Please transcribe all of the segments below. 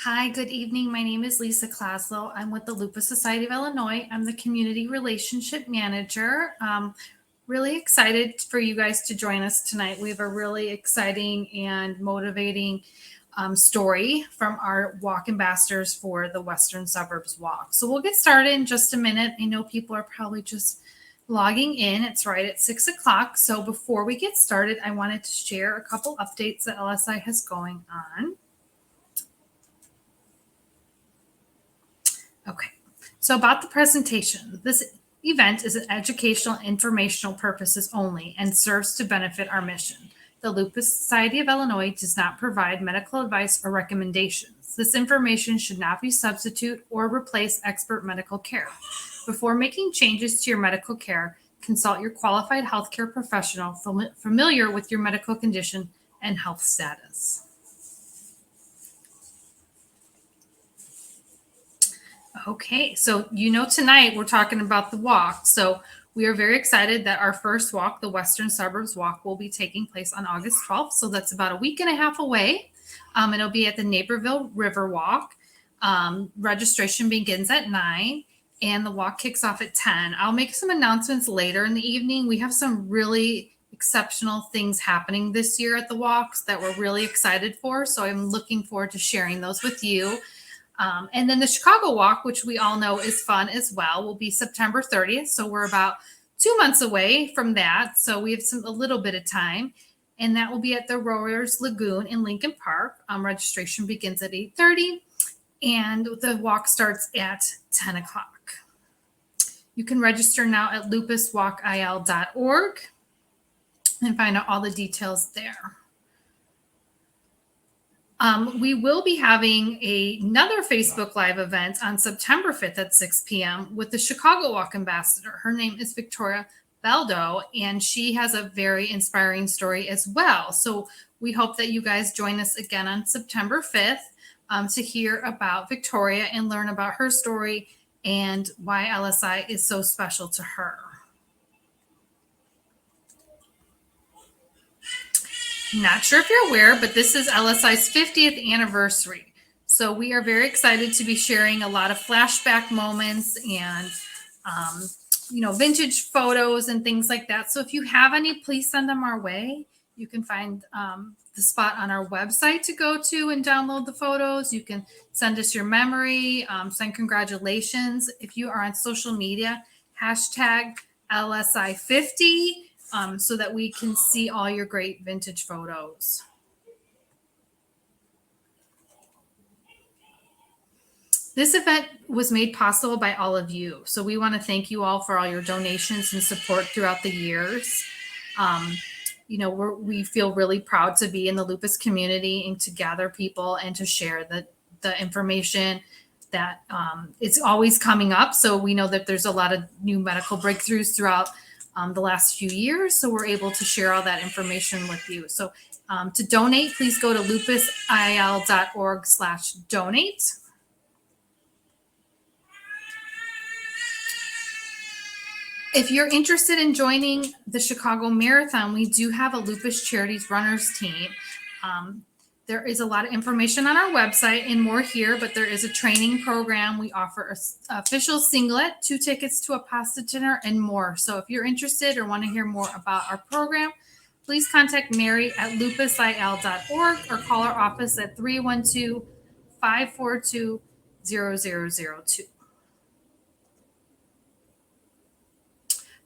Hi, good evening. My name is Lisa Klaslow. I'm with the Lupus Society of Illinois. I'm the Community Relationship Manager. Really excited for you guys to join us tonight. We have a really exciting and motivating story from our walk ambassadors for the Western Suburbs Walk. So we'll get started in just a minute. I know people are probably just logging in. It's right at 6 o'clock. So before we get started, I wanted to share a couple updates that LSI has going on. Okay, so about the presentation, this event is an educational and informational purposes only and serves to benefit our mission. The Lupus Society of Illinois does not provide medical advice or recommendations. This information should not be substitute or replace expert medical care. Before making changes to your medical care, consult your qualified healthcare professional familiar with your medical condition and health status. Okay, so tonight we're talking about the walk. So we are very excited that our first walk, the Western Suburbs Walk, will be taking place on August 12th. So that's about a week and a half away. It'll be at the Naperville River Walk. Registration begins at 9 and the walk kicks off at 10. I'll make some announcements later in the evening. We have some really exceptional things happening this year at the walks that we're really excited for. So I'm looking forward to sharing those with you. And then the Chicago Walk, which we all know is fun as well, will be September 30th. So we're about 2 months away from that. So we have a little bit of time. And that will be at the Rowers Lagoon in Lincoln Park. Registration begins at 8:30 and the walk starts at 10 o'clock. You can register now at lupuswalkil.org and find out all the details there. We will be having another Facebook Live event on September 5th at 6 p.m. with the Chicago Walk Ambassador. Her name is Victoria Baldo, and she has a very inspiring story as well. So we hope that you guys join us again on September 5th to hear about Victoria and learn about her story and why LSI is so special to her. Not sure if you're aware, but this is LSI's 50th anniversary. So we are very excited to be sharing a lot of flashback moments and, vintage photos and things like that. So if you have any, please send them our way. You can find the spot on our website to go to and download the photos. You can send us your memory, send congratulations. If you are on social media, hashtag LSI50. So that we can see all your great vintage photos. This event was made possible by all of you. So we want to thank you all for all your donations and support throughout the years. We feel really proud to be in the lupus community and to gather people and to share the information that it's always coming up. So we know that there's a lot of new medical breakthroughs throughout the last few years. So we're able to share all that information with you. So to donate, please go to lupusil.org/donate. If you're interested in joining the Chicago Marathon, we do have a Lupus Charities Runners team. There is a lot of information on our website and more here, but there is a training program. We offer an official singlet, 2 tickets to a pasta dinner, and more. So if you're interested or want to hear more about our program, please contact Mary at lupusil.org or call our office at 312-542-0002.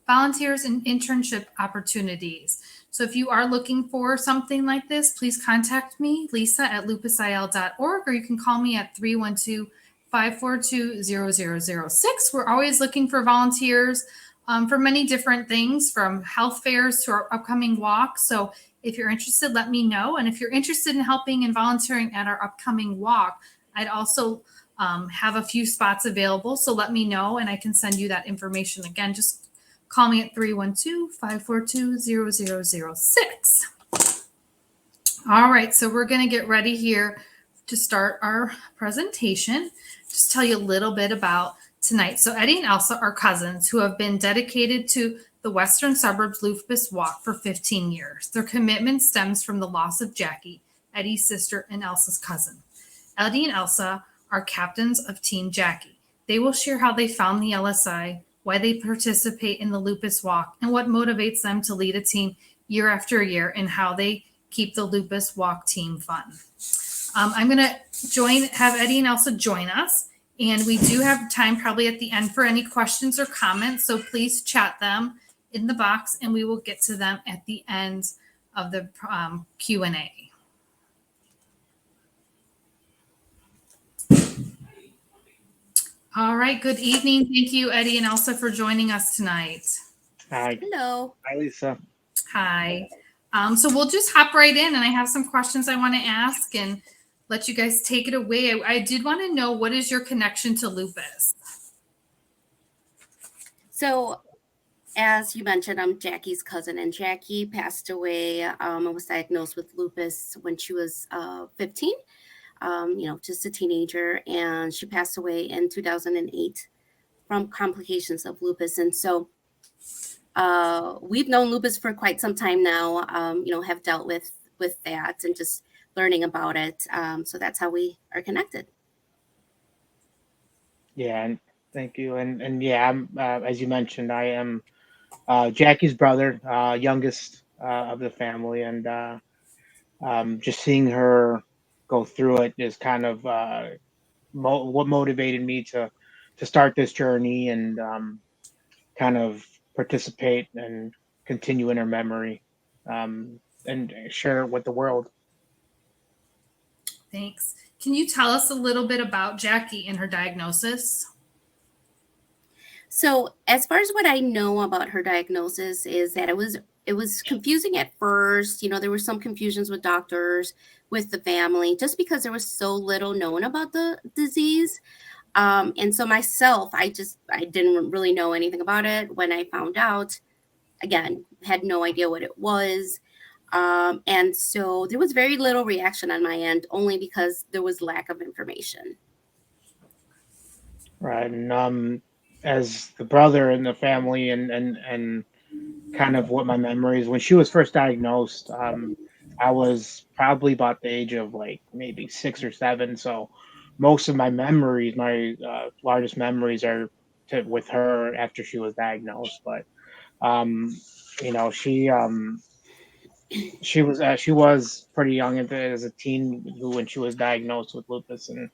Volunteers and internship opportunities. So if you are looking for something like this, please contact me, Lisa, at lupusil.org, or you can call me at 312-542-0006. We're always looking for volunteers for many different things, from health fairs to our upcoming walk. So if you're interested, let me know. And if you're interested in helping and volunteering at our upcoming walk, I'd also have a few spots available. So let me know and I can send you that information. Again, just call me at 312-542-0006. All right, so we're going to get ready here to start our presentation. Just tell you a little bit about tonight. So Eddie and Elsa are cousins who have been dedicated to the Western Suburbs Lupus Walk for 15 years. Their commitment stems from the loss of Jackie, Eddie's sister and Elsa's cousin. Eddie and Elsa are captains of Team Jackie. They will share how they found the LSI, why they participate in the Lupus Walk, and what motivates them to lead a team year after year, and how they keep the Lupus Walk team fun. I'm going to have Eddie and Elsa join us. And we do have time probably at the end for any questions or comments. So please chat them in the box and we will get to them at the end of the Q&A. All right. Good evening. Thank you, Eddie and Elsa, for joining us tonight. Hi. Hello. Hi, Lisa. Hi. So we'll just hop right in, and I have some questions I want to ask and let you guys take it away. I did want to know, what is your connection to lupus? So, as you mentioned, I'm Jackie's cousin, and Jackie passed away and was diagnosed with lupus when she was 15, just a teenager, and she passed away in 2008 from complications of lupus. And so we've known lupus for quite some time now, have dealt with that and just learning about it. So that's how we are connected. Yeah, and thank you. And yeah, I'm as you mentioned, I am Jackie's brother, youngest of the family, and just seeing her go through it is kind of what motivated me to start this journey and kind of participate and continue in her memory and share it with the world. Thanks. Can you tell us a little bit about Jackie and her diagnosis? So, as far as what I know about her diagnosis is that it was confusing at first. There were some confusions with doctors, with the family, just because there was so little known about the disease. And so myself, I didn't really know anything about it. When I found out, again, had no idea what it was. And so there was very little reaction on my end, only because there was lack of information. Right. And as the brother in the family and kind of what my memories when she was first diagnosed, I was probably about the age of like maybe 6 or 7. So most of my memories, my largest memories are with her after she was diagnosed. But um, you know, she was pretty young as a teen when she was diagnosed with lupus, and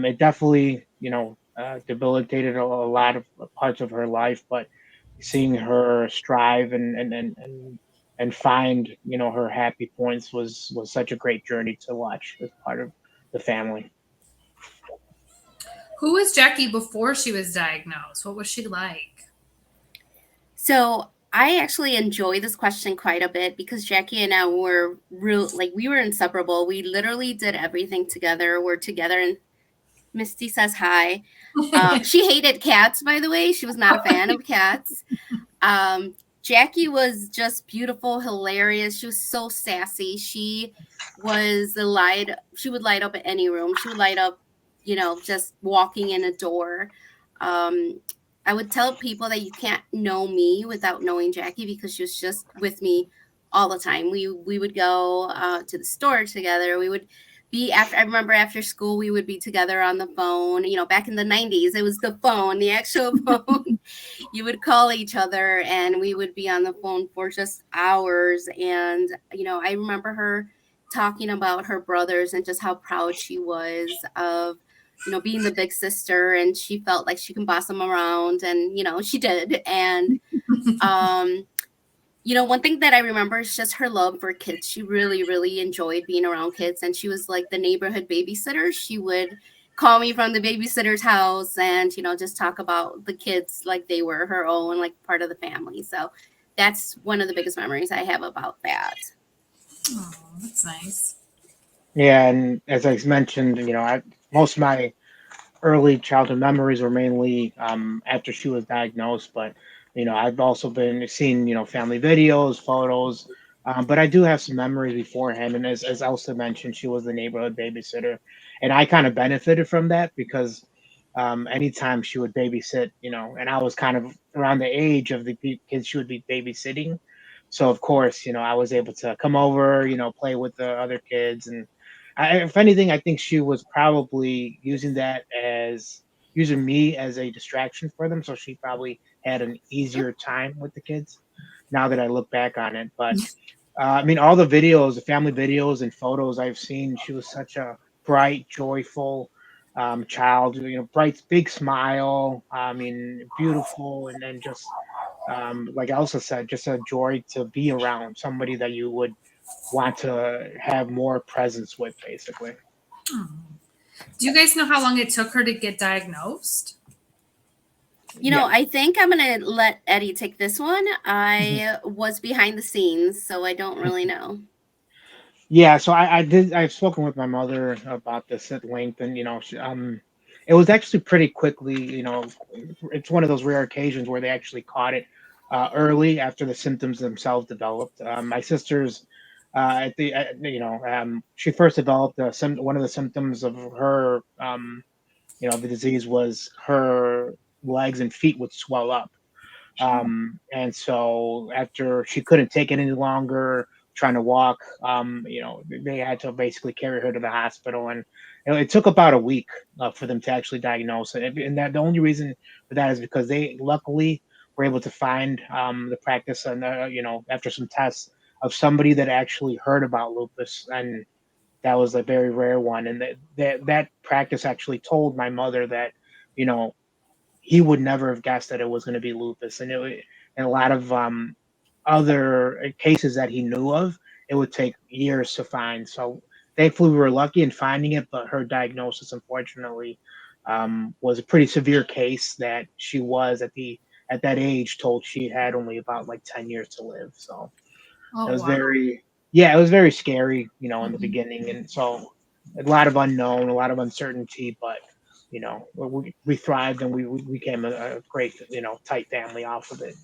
it definitely debilitated a lot of parts of her life. But seeing her strive and find her happy points was such a great journey to watch as part of the family. Who was Jackie before she was diagnosed? What was she like? So I actually enjoy this question quite a bit because Jackie and I were we were inseparable. We literally did everything together. We're together, and Misty says hi. She hated cats, by the way. She was not a fan of cats. Um, Jackie was just beautiful, hilarious. She was so sassy. She would light up at any room. She would light up, just walking in a door. Um, I would tell people that you can't know me without knowing Jackie because she was just with me all the time. We would go to the store together. We would be after. I remember after school we would be together on the phone. Back in the 90s, it was the phone, the actual phone. You would call each other and we would be on the phone for just hours. And I remember her talking about her brothers and just how proud she was of being the big sister, and she felt like she can boss them around, and she did. And one thing that I remember is just her love for kids. She really, really enjoyed being around kids, and she was like the neighborhood babysitter. She would call me from the babysitter's house and, just talk about the kids like they were her own, like part of the family. So that's one of the biggest memories I have about that. Oh, that's nice. Yeah, and as I mentioned, most of my early childhood memories were mainly after she was diagnosed. But I've also been seeing family videos, photos, but I do have some memories beforehand. And as Elsa mentioned, she was the neighborhood babysitter, and I kind of benefited from that because anytime she would babysit, and I was kind of around the age of the kids she would be babysitting. So of course, I was able to come over, play with the other kids, and if anything, I think she was probably using me as a distraction for them. So she probably had an easier time with the kids now that I look back on it. But I mean, all the videos, the family videos and photos I've seen, she was such a bright, joyful child. You know, bright, big smile. I mean, beautiful, and then just like Elsa said, just a joy to be around somebody that you would want to have more presence with, basically. Oh. Do you guys know how long it took her to get diagnosed? Yeah. I think I'm gonna let Eddie take this one. Mhm. I was behind the scenes, so I don't really know. Yeah, so I've spoken with my mother about this at length, and it was actually pretty quickly. It's one of those rare occasions where they actually caught it early after the symptoms themselves developed. My sister's at the she first developed one of the symptoms of her the disease was her legs and feet would swell up. And so after she couldn't take it any longer, trying to walk, they had to basically carry her to the hospital, and it took about a week for them to actually diagnose it. And that the only reason for that is because they luckily were able to find the practice, and after some tests of somebody that actually heard about lupus, and that was a very rare one, and that practice actually told my mother that you know he would never have guessed that it was going to be lupus, and a lot of other cases that he knew of, it would take years to find. So thankfully, we were lucky in finding it, but her diagnosis, unfortunately, was a pretty severe case that she was at that age told she had only about like 10 years to live. So it Oh, was wow. very, yeah, it was very scary, in the Mhm. beginning, and so a lot of unknown, a lot of uncertainty, but we thrived, and we became a great, tight family off of it.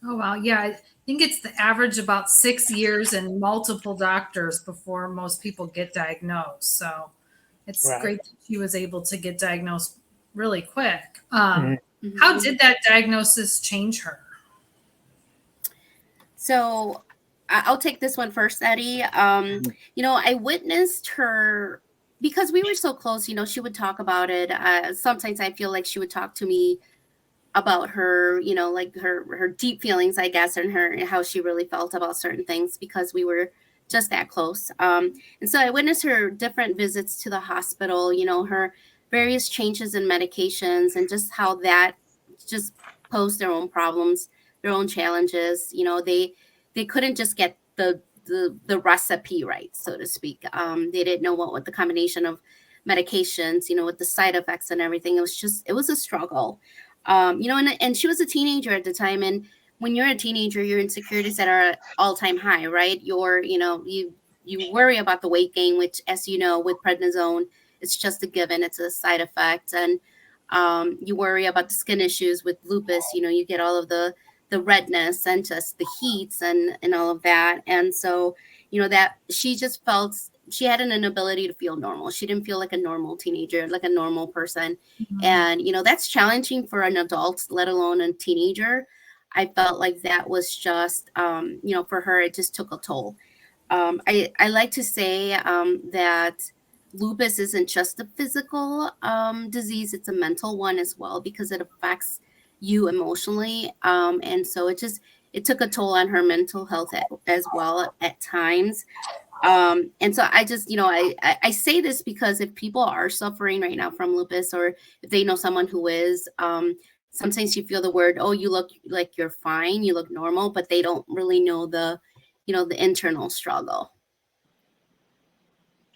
Oh, wow. Yeah, I think it's the average about 6 years and multiple doctors before most people get diagnosed. So it's Right. great that she was able to get diagnosed really quick. Mhm. How Mhm. did that diagnosis change her? So I'll take this one first, Eddie. Mhm. I witnessed her because we were so close. She would talk about it. Sometimes I feel like she would talk to me about her, like her deep feelings, I guess, and her how she really felt about certain things because we were just that close. And so I witnessed her different visits to the hospital. Her various changes in medications, and just how that just posed their own problems, their own challenges. They couldn't just get the recipe right, so to speak. They didn't know what the combination of medications, with the side effects and everything. It was a struggle. And she was a teenager at the time, and when you're a teenager, your insecurities that are at all-time high, right? You worry about the weight gain, which, as you know, with prednisone, it's just a given, it's a side effect. And you worry about the skin issues with lupus. You get all of the redness and just the heats and all of that. And so that she just felt she had an inability to feel normal. She didn't feel like a normal teenager, like a normal person. Mhm. And that's challenging for an adult, let alone a teenager. I felt like that was just for her, it just took a toll. I like to say that lupus isn't just a physical disease, it's a mental one as well, because it affects you emotionally. And so it took a toll on her mental health as well at times. And so I just, I say this because if people are suffering right now from lupus, or if they know someone who is, sometimes you feel the word, oh, you look like you're fine, you look normal, but they don't really know the internal struggle.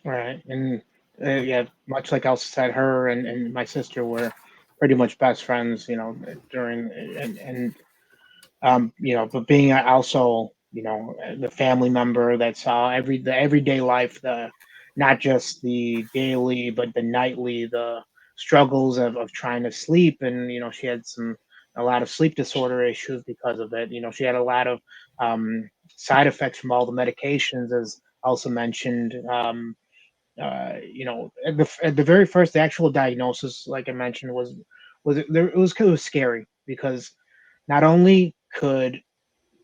Right. And yeah, much like Elsa said, her and my sister were pretty much best friends, during but being also, the family member that saw the everyday life, the not just the daily, but the nightly, the struggles of trying to sleep, and she had a lot of sleep disorder issues because of it. She had a lot of side effects from all the medications, as also mentioned. At the very first, the actual diagnosis, like I mentioned, it was scary because not only could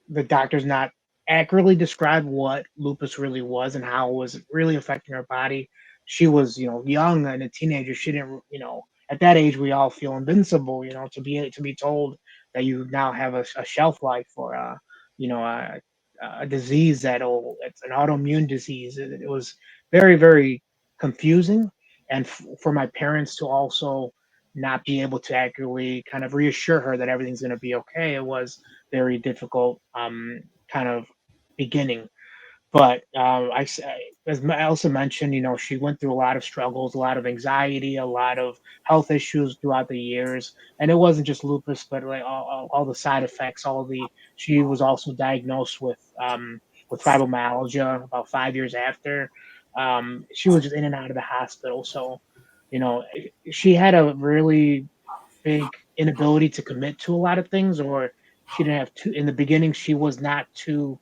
the doctors not accurately describe what lupus really was and how it was really affecting her body. She was, young and a teenager. She didn't, at that age we all feel invincible. To be told that you now have a shelf life for you know, a, a disease it's an autoimmune disease. It was very, very confusing, and for my parents to also not be able to accurately kind of reassure her that everything's going to be okay. It was very difficult, kind of beginning. But as Elsa mentioned, she went through a lot of struggles, a lot of anxiety, a lot of health issues throughout the years, and it wasn't just lupus, but like all the side effects. She was also diagnosed with fibromyalgia about 5 years after. She was just in and out of the hospital, so she had a really big inability to commit to a lot of things, or she didn't have to. In the beginning, she was not too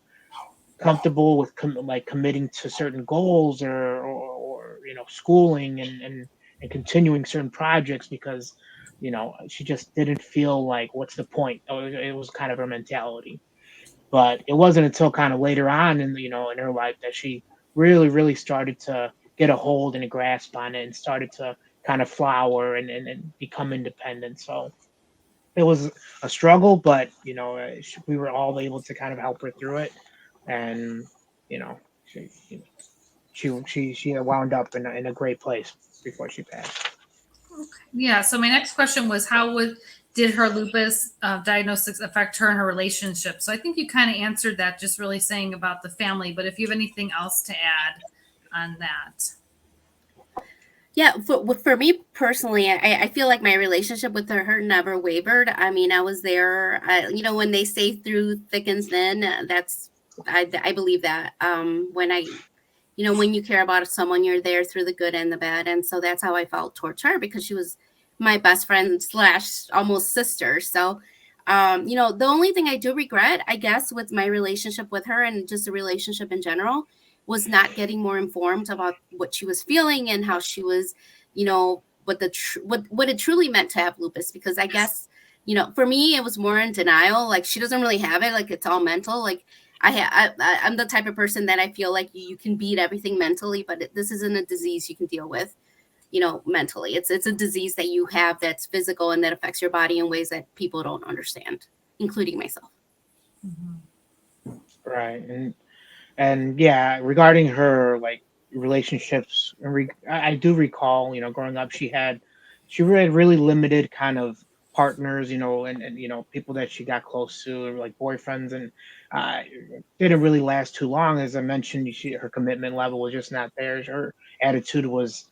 comfortable with committing to certain goals, or schooling, and continuing certain projects, because she just didn't feel like, what's the point. It was kind of her mentality. But it wasn't until kind of later on in her life that she really, really started to get a hold and a grasp on it, and started to kind of flower and become independent. So it was a struggle, but we were all able to kind of help her through it. And you know she she wound up in a great place before she passed. Yeah. So my next question was, how did her lupus diagnosis affect her and her relationship? So I think you kind of answered that, just really saying about the family. But if you have anything else to add on that. Yeah, for me personally, I feel like my relationship with her never wavered. I mean, I was there. When they say through thick and thin, I believe that. When you care about someone, you're there through the good and the bad, and so that's how I felt towards her, because she was my best friend slash almost sister. So, the only thing I do regret, I guess, with my relationship with her and just the relationship in general, was not getting more informed about what she was feeling and how she was, what it truly meant to have lupus. Because I guess, for me, it was more in denial. Like, she doesn't really have it. Like, it's all mental. Like, I'm the type of person that I feel like you can beat everything mentally, but this isn't a disease you can deal with, mentally. It's a disease that you have that's physical and that affects your body in ways that people don't understand, including myself. Right. And yeah, regarding her like relationships, I do recall, growing up, she had really limited kind of partners, and people that she got close to, or like boyfriends, and uh, didn't really last too long. As I mentioned, her commitment level was just not there. Her attitude was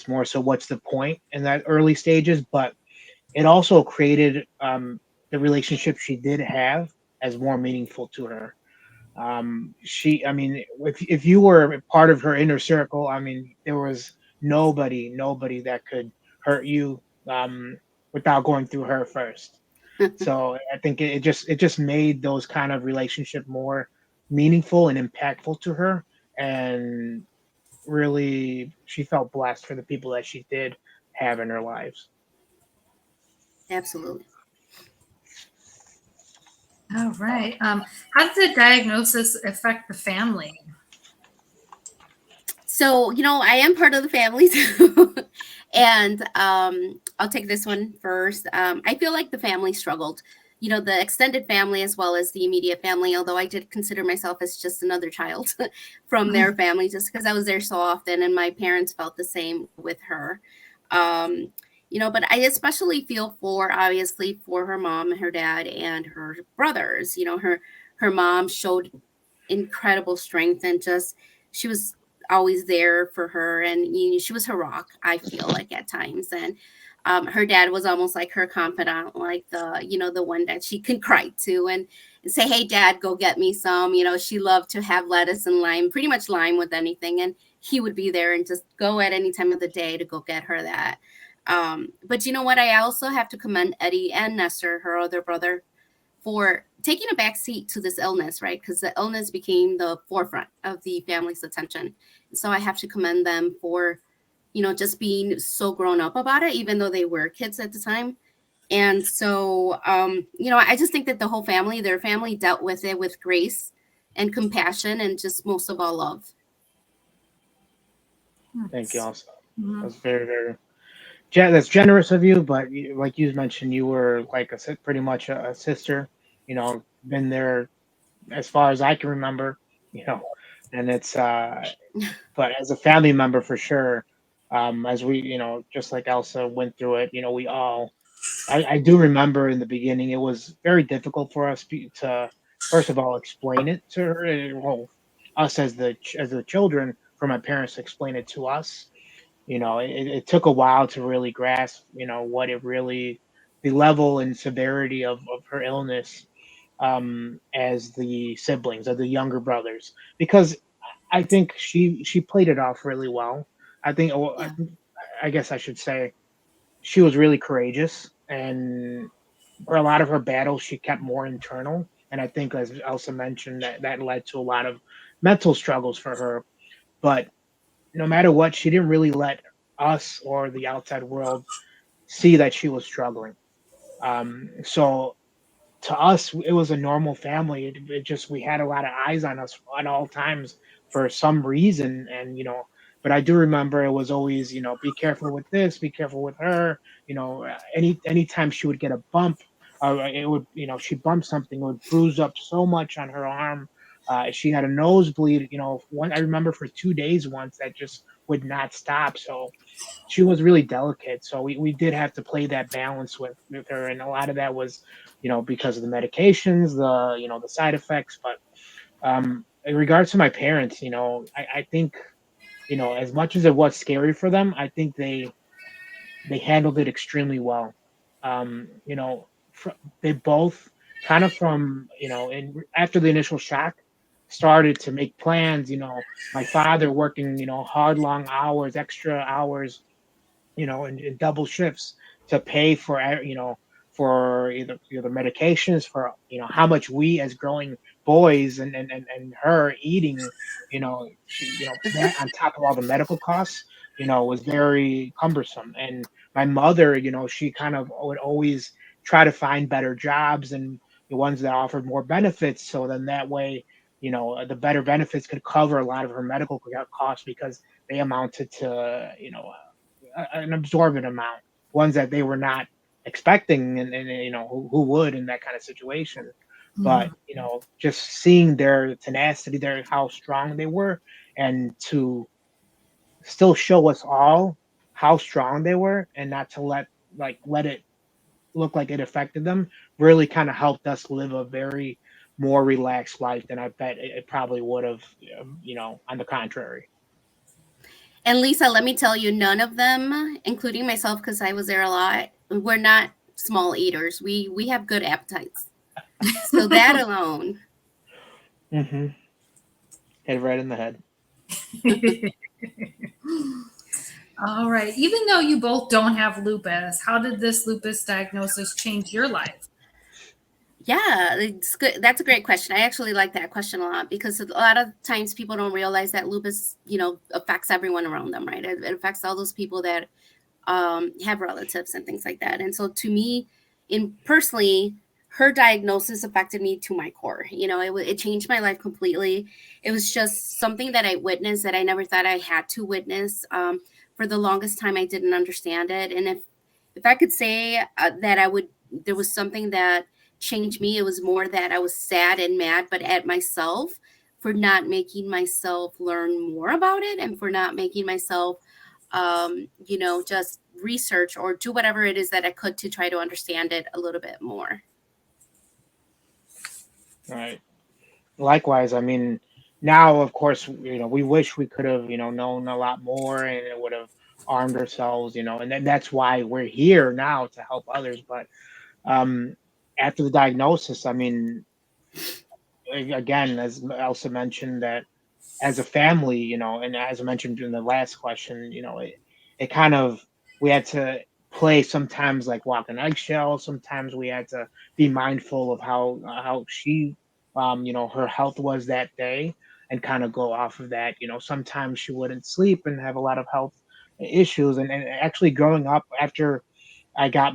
more so, what's the point, in that early stages. But it also created, the relationship she did have as more meaningful to her. I mean, if you were part of her inner circle, I mean, there was nobody that could hurt you, without going through her first. So I think it just made those kind of relationship more meaningful and impactful to her. And really, she felt blessed for the people that she did have in her lives. Absolutely. All right. How did the diagnosis affect the family? So, I am part of the family too. And I'll take this one first. I feel like the family struggled, the extended family as well as the immediate family, although I did consider myself as just another child from their family, just because I was there so often, and my parents felt the same with her. But I especially feel obviously for her mom and her dad and her brothers. Her mom showed incredible strength, and just she was always there for her, and she was her rock, I feel like, at times. And her dad was almost like her confidant, like the one that she can cry to and say, hey dad, go get me some. She loved to have lettuce and lime, pretty much lime with anything, and he would be there and just go at any time of the day to go get her that. But you know what, I also have to commend Eddie and Nestor, her other brother, for taking a back seat to this illness, right? Because the illness became the forefront of the family's attention. So I have to commend them for, just being so grown up about it, even though they were kids at the time. And so, I just think that their family dealt with it with grace and compassion, and just most of all love. Thank you, Elsa. Mhm. That's very, very that's generous of you. But like you mentioned, you were like pretty much a sister. Been there as far as I can remember. You know, and it's but as a family member for sure. As we, just like Elsa went through it. We all. I do remember in the beginning it was very difficult for us to first of all explain it to her. Well, us as the children, for my parents to explain it to us. It took a while to really grasp, what it really, the level and severity of her illness, as the siblings, of the younger brothers, because I think she played it off really well. I think, well, Yeah. I guess I should say she was really courageous, and for a lot of her battles, she kept more internal. And I think, as Elsa mentioned, that led to a lot of mental struggles for her. But no matter what, she didn't really let us or the outside world see that she was struggling. So to us, it was a normal family. It just, we had a lot of eyes on us at all times for some reason, and But I do remember it was always, be careful with this, be careful with her. Anytime she would get a bump, it would, she bumped something, it would bruise up so much on her arm. She had a nosebleed. One I remember for 2 days once that just would not stop. So she was really delicate. So we did have to play that balance with her, and a lot of that was, because of the medications, the side effects. But in regards to my parents, I think, as much as it was scary for them, I think they handled it extremely well. They both kind of from, after the initial shock, started to make plans. My father working, hard, long hours, extra hours, in double shifts to pay for for either medications, for how much we as growing boys, and her eating, that on top of all the medical costs, was very cumbersome. And my mother, she kind of would always try to find better jobs, and the ones that offered more benefits, so then that way, the better benefits could cover a lot of her medical costs, because they amounted to, an absorbent amount, ones that they were not expecting, and who would in that kind of situation. But Mhm. just seeing their tenacity, their how strong they were, and to still show us all how strong they were, and not to let it look like it affected them, really kind of helped us live a very more relaxed life than I bet it probably would have, on the contrary. And Lisa, let me tell you, none of them, including myself, because I was there a lot, we're not small eaters. We have good appetites. So that alone. Mm-hmm. Hit it right in the head. All right. Even though you both don't have lupus, how did this lupus diagnosis change your life? Yeah, it's good. That's a great question. I actually like that question a lot, because a lot of times people don't realize that lupus, affects everyone around them, right? It affects all those people that have relatives and things like that. And so to me, in personally, her diagnosis affected me to my core. It changed my life completely. It was just something that I witnessed that I never thought I had to witness. For the longest time, I didn't understand it. And if I could say that there was something that changed me, it was more that I was sad and mad, but at myself for not making myself learn more about it, and for not making myself just research or do whatever it is that I could to try to understand it a little bit more. Right. Likewise, I mean, now of course, we wish we could have, known a lot more, and it would have armed ourselves, and then that's why we're here now, to help others. But um, after the diagnosis, I mean, again, as Elsa mentioned, that as a family, and as I mentioned in the last question, it kind of, we had to play sometimes like walk on eggshells. Sometimes we had to be mindful of how she, her health was that day, and kind of go off of that. Sometimes she wouldn't sleep and have a lot of health issues, and actually growing up after I got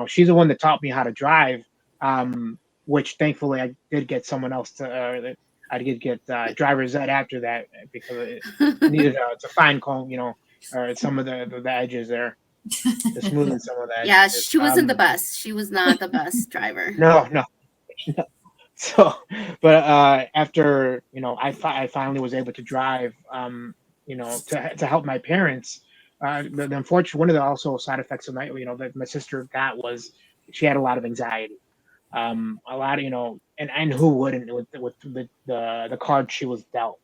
she's the one that taught me how to drive, which thankfully I did get someone else to I'd get driver's ed after that because it needed to fine comb, or some of the edges there to smoothen some of the Yeah, edges. she wasn't the best. She was not the best driver. No, no, no. So, but after I finally was able to drive, to help my parents. The unfortunate one of the also side effects of that my sister got was she had a lot of anxiety. A lot of and who wouldn't with the card she was dealt,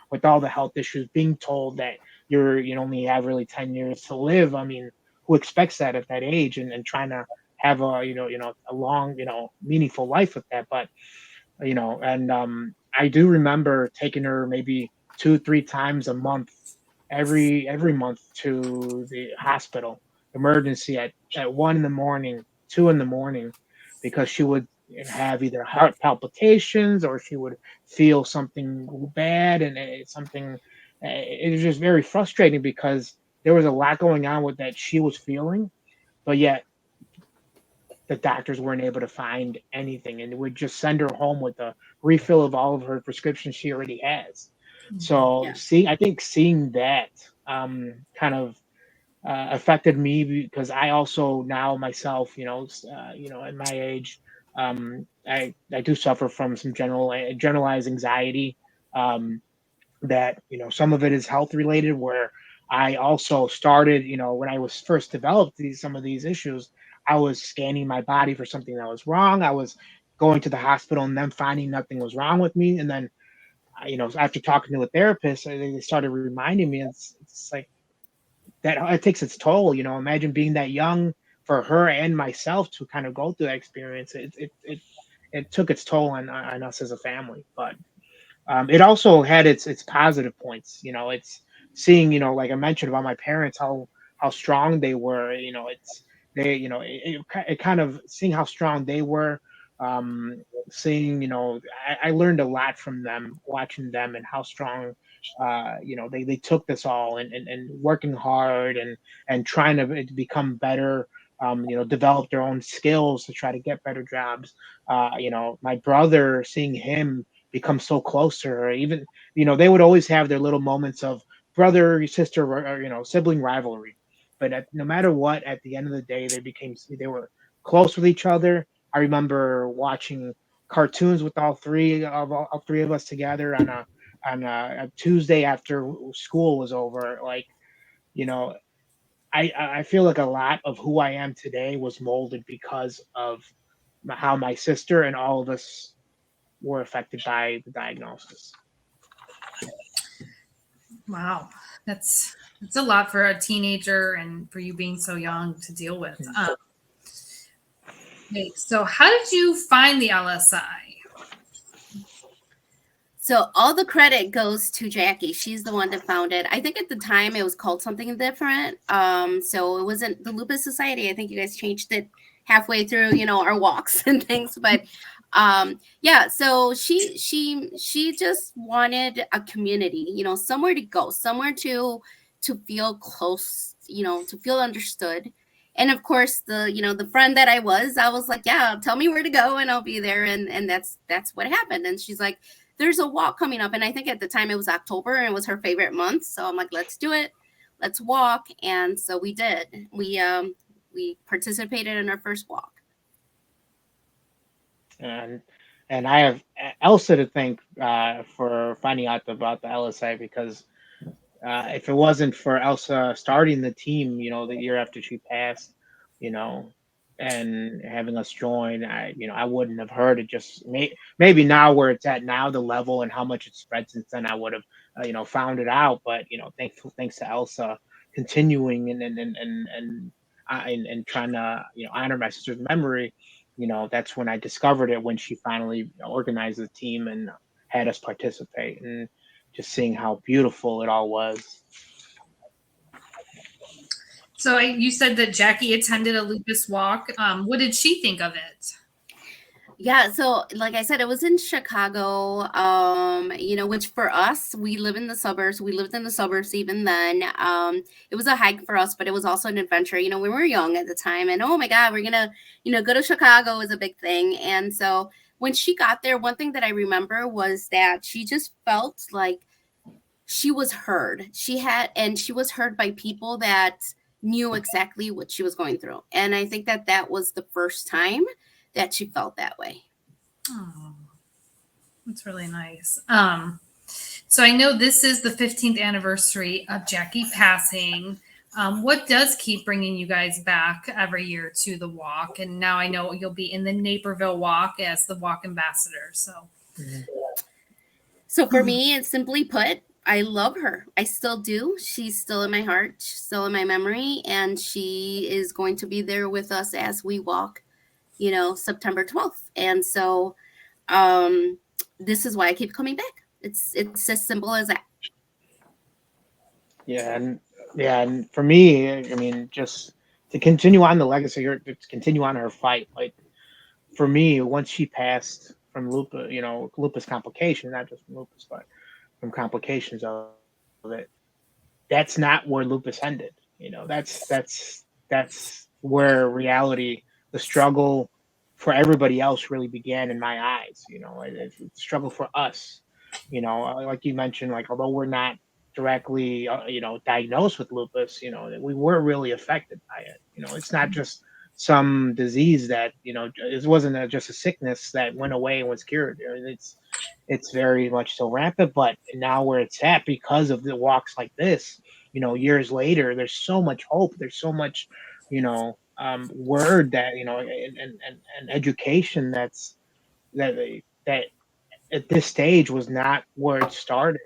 with all the health issues, being told that you only have really 10 years to live. I mean, who expects that at that age, and trying to have a a long meaningful life with that. But and I do remember taking her maybe 2-3 times a month, every month, to the hospital emergency at 1 in the morning, 2 in the morning, because she would have either heart palpitations or she would feel something bad, and something. It was just very frustrating because there was a lot going on with that she was feeling, but yet the doctors weren't able to find anything, and would just send her home with a refill of all of her prescriptions she already has. So Yeah. I think seeing that kind of affected me, because I also now myself, at my age, I do suffer from some generalized anxiety. Um, that some of it is health related, where I also started, when I was first developed some of these issues, I was scanning my body for something that was wrong. I was going to the hospital and then finding nothing was wrong with me, and then after talking to a therapist, they started reminding me, it's like that it takes its toll. Imagine being that young for her and myself to kind of go through that experience. It took its toll on us as a family. But it also had its positive points. It's seeing, like I mentioned about my parents, how strong they were. It's they, it kind of seeing how strong they were. Seeing, I learned a lot from them, watching them, and how strong, they took this all, and working hard, and trying to become better. Develop their own skills to try to get better jobs. My brother, seeing him become so close to her. Even they would always have their little moments of brother sister, or sibling rivalry, but no matter what, at the end of the day, they were close with each other. I remember watching cartoons with all three of us together on a Tuesday after school was over. Like, you know I feel like a lot of who I am today was molded because of how my sister and all of us were affected by the diagnosis. Wow, that's a lot for a teenager and for you being so young to deal with. Okay, so how did you find the LSI? So all the credit goes to Jackie. She's the one that found it. I think at the time it was called something different. So it wasn't the Lupus Society. I think you guys changed it halfway through, our walks and things. But yeah, so she just wanted a community, somewhere to go, somewhere to feel close, to feel understood. And of course, the friend that I was like, yeah, tell me where to go and I'll be there. And that's what happened. And she's like, there's a walk coming up. And I think at the time it was October and it was her favorite month. So I'm like, let's do it. Let's walk. And so we did. We participated in our first walk. and I have Elsa to thank for finding out about the LSI, because if it wasn't for Elsa starting the team, the year after she passed, you know, and having us join, I wouldn't have heard it. Just maybe now where it's at now, the level and how much it's spread since then, I would have, found it out. But thanks to Elsa continuing and trying to honor my sister's memory. That's when I discovered it, when she finally organized the team and had us participate, and just seeing how beautiful it all was. So you said that Jackie attended a lupus walk. What did she think of it? Yeah, so like I said, it was in Chicago, which for us, we live in the suburbs. We lived in the suburbs even then. It was a hike for us, but it was also an adventure. We were young at the time, and oh my God, we're gonna, go to Chicago is a big thing. And so when she got there, one thing that I remember was that she just felt like she was heard. She was heard by people that knew exactly what she was going through. And I think that that was the first time that she felt that way. Oh, that's really nice. So I know this is the 15th anniversary of Jackie passing. What does keep bringing you guys back every year to the walk? And now I know you'll be in the Naperville walk as the walk ambassador. So, So for me, it's simply put, I love her. I still do. She's still in my heart, she's still in my memory, and she is going to be there with us as we walk, September 12th. And so this is why I keep coming back. It's as simple as that. And for me, I mean, just to continue on the legacy, or to continue on her fight. Like for me, once she passed from lupus, lupus complications, not just from lupus, but from complications of it, that's not where lupus ended. That's where reality, the struggle for everybody else really began in my eyes. It's a struggle for us. Like you mentioned, like although we're not directly, diagnosed with lupus, we were really affected by it. It's not just some disease that it wasn't just a sickness that went away and was cured. It's very much so rampant, but now where it's at because of the walks like this, years later, there's so much hope. There's so much, word that and education that that at this stage was not where it started.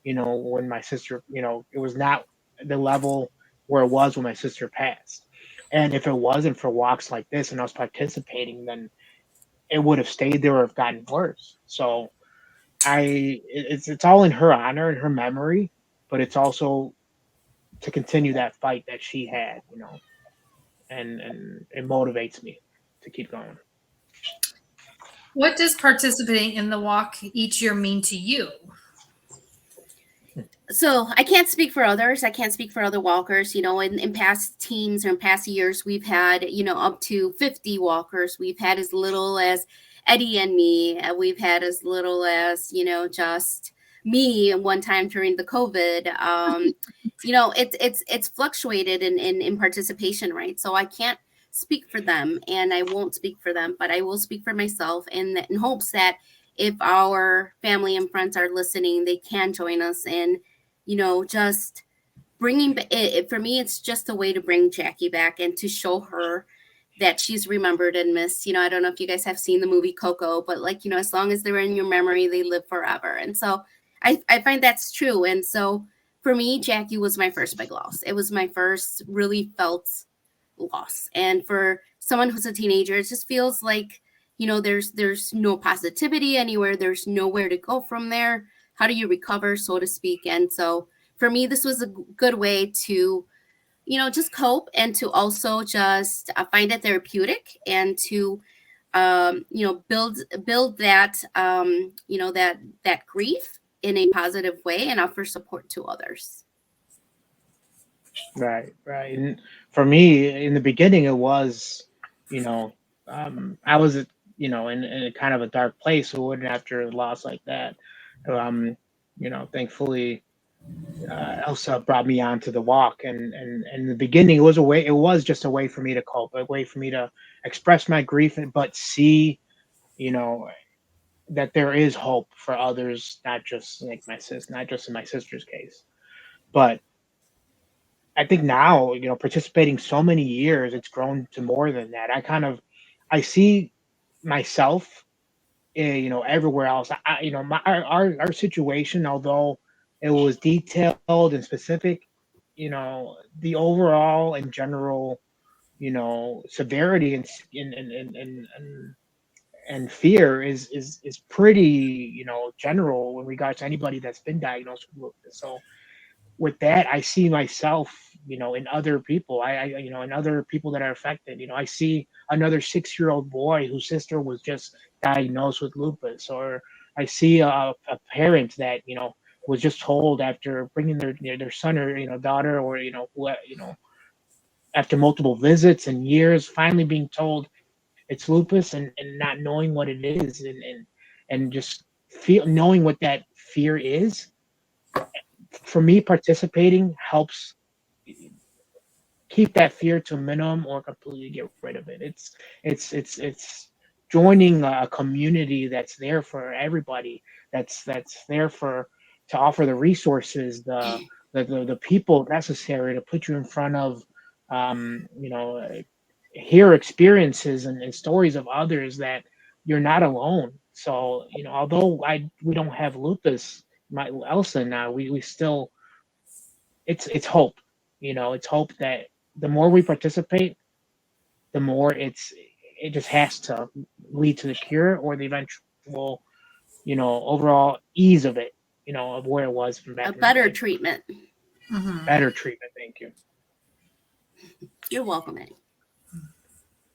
When my sister, it was not the level where it was when my sister passed. And if it wasn't for walks like this and us participating, then it would have stayed there or have gotten worse. So it's all in her honor and her memory, but it's also to continue that fight that she had, and it motivates me to keep going. what does participating in the walk each year mean to you? So I can't speak for others. I can't speak for other walkers. In past teams or in past years, we've had, up to 50 walkers. We've had as little as Eddie and me. We've had as little as, just me one time during the COVID. It's fluctuated in participation, right? So I can't speak for them and I won't speak for them, but I will speak for myself in hopes that if our family and friends are listening, they can join us in just bringing it. For me, it's just a way to bring Jackie back and to show her that she's remembered and missed. I don't know if you guys have seen the movie Coco, but as long as they're in your memory, they live forever. And so I find that's true. And so for me, Jackie was my first big loss. It was my first really felt loss. And for someone who's a teenager, it just feels like, there's no positivity anywhere. There's nowhere to go from there. How do you recover, so to speak? And so for me, this was a good way to, just cope and to also just find it therapeutic and to, build that, that grief in a positive way and offer support to others. Right. And for me, in the beginning, it was, I was, in a kind of a dark place. So after a loss like that, thankfully, Elsa brought me onto the walk, and in the beginning, it was just a way for me to cope, a way for me to express my grief, but see, that there is hope for others, not just like not just in my sister's case, but I think now, participating so many years, it's grown to more than that. I see myself, everywhere else. Our situation, although it was detailed and specific, the overall and general, severity and fear is pretty, general in regards to anybody that's been diagnosed with lupus. So with that, I see myself, in other people. In other people that are affected. I see another 6-year-old boy whose sister was just diagnosed with lupus, or I see a parent that was just told after bringing their son or daughter, or after multiple visits and years, finally being told it's lupus, and not knowing what it is, and just knowing what that fear is. For me, participating helps keep that fear to a minimum or completely get rid of it. It's joining a community that's there for everybody. That's there for to offer the resources, the people necessary to put you in front of, you know, hear experiences and stories of others that you're not alone. So, you know, although we don't have lupus, my Elsa now, we still, it's hope. You know, it's hope that the more we participate, the more it just has to lead to the cure or the eventual, you know, overall ease of it, you know, of where it was from A back in the better day. treatment. Better treatment. Thank you. You're welcome, Eddie.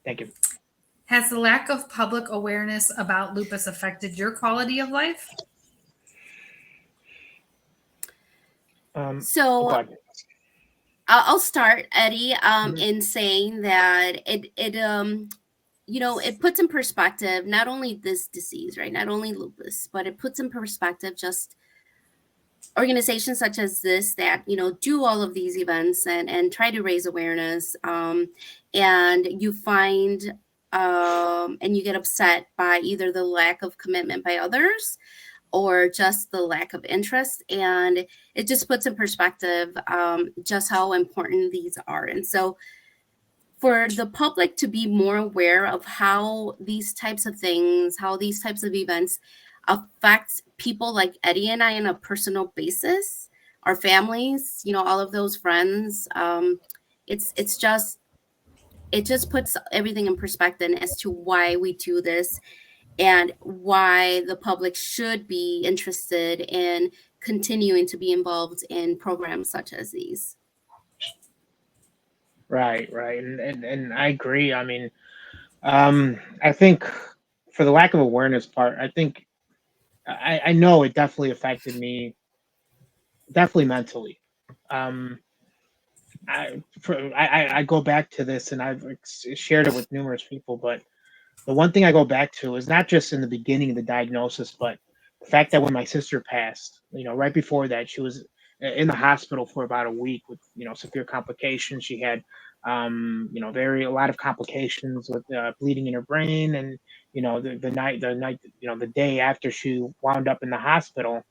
Thank you. Has the lack of public awareness about lupus affected your quality of life? So Go ahead. I'll start, Eddie, in saying that you know, it puts in perspective not only this disease, right? Not only lupus, but it puts in perspective just organizations such as this that, you know, do all of these events and try to raise awareness. And you find and you get upset by either the lack of commitment by others or just the lack of interest. And it just puts in perspective just how important these are. And so for the public to be more aware of how these types of things, how these types of events affect people like Eddie and I on a personal basis, our families, you know, all of those friends, it's just, it just puts everything in perspective as to why we do this and why the public should be interested in continuing to be involved in programs such as these. Right, right, and I agree. I mean, I think for the lack of awareness part, I think I know it definitely affected me, definitely mentally. Um, I go back to this, and I've shared it with numerous people, but the one thing I go back to is not just in the beginning of the diagnosis, but the fact that when my sister passed, you know, right before that, she was in the hospital for about a week with, you know, severe complications. She had, you know, a lot of complications with bleeding in her brain, and you know, the night, you know, the day after she wound up in the hospital,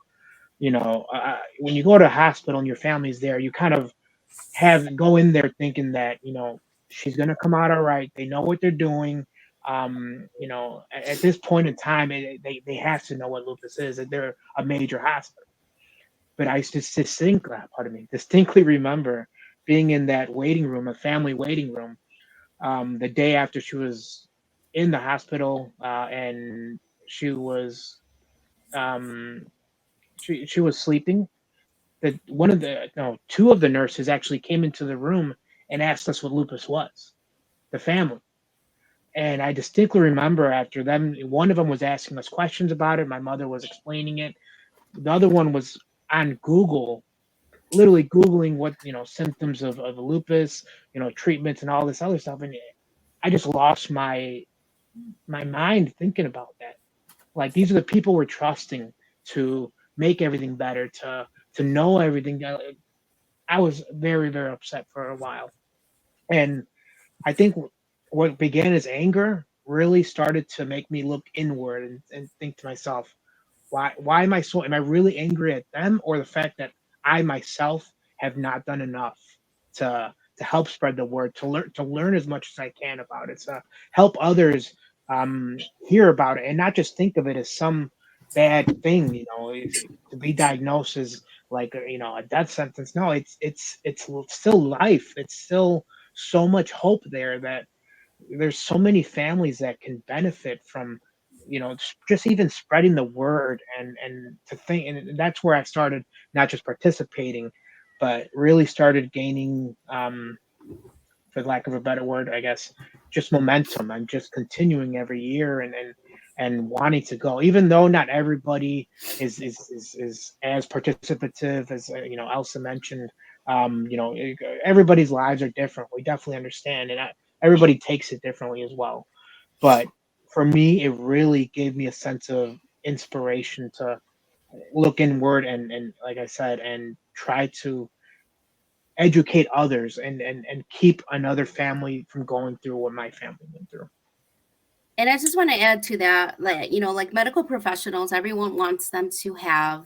you know, when you go to a hospital and your family's there, you kind of go in there thinking that, you know, she's gonna come out all right. They know what they're doing. You know, at this point in time, they have to know what lupus is. That they're a major hospital. But I just distinctly remember being in that waiting room, a family waiting room, the day after she was in the hospital, and she was um, she was sleeping. That one of the no, two of the nurses actually came into the room and asked us what lupus was, the family. And I distinctly remember after them, one of them was asking us questions about it. My mother was explaining it. The other one was on Google, literally Googling what, you know, symptoms of lupus, you know, treatments and all this other stuff. And I just lost my mind thinking about that. Like, these are the people we're trusting to make everything better, to know everything. I was very, very upset for a while. And I think what began as anger really started to make me look inward and think to myself, why am I really angry at them, or the fact that I myself have not done enough to help spread the word, to learn as much as I can about it, to help others hear about it, and not just think of it as some bad thing, you know, to be diagnosed as like you know, a death sentence. No, it's still life. It's still so much hope there, that there's so many families that can benefit from, you know, just even spreading the word, and to think. And that's where I started not just participating, but really started gaining, for lack of a better word, I guess, just momentum. I'm just continuing every year, and wanting to go, even though not everybody is as participative as, you know, Elsa mentioned. You know, everybody's lives are different. We definitely understand, and everybody takes it differently as well. But for me, it really gave me a sense of inspiration to look inward and like I said, and try to educate others and keep another family from going through what my family went through. And I just want to add to that, like, like medical professionals, everyone wants them to have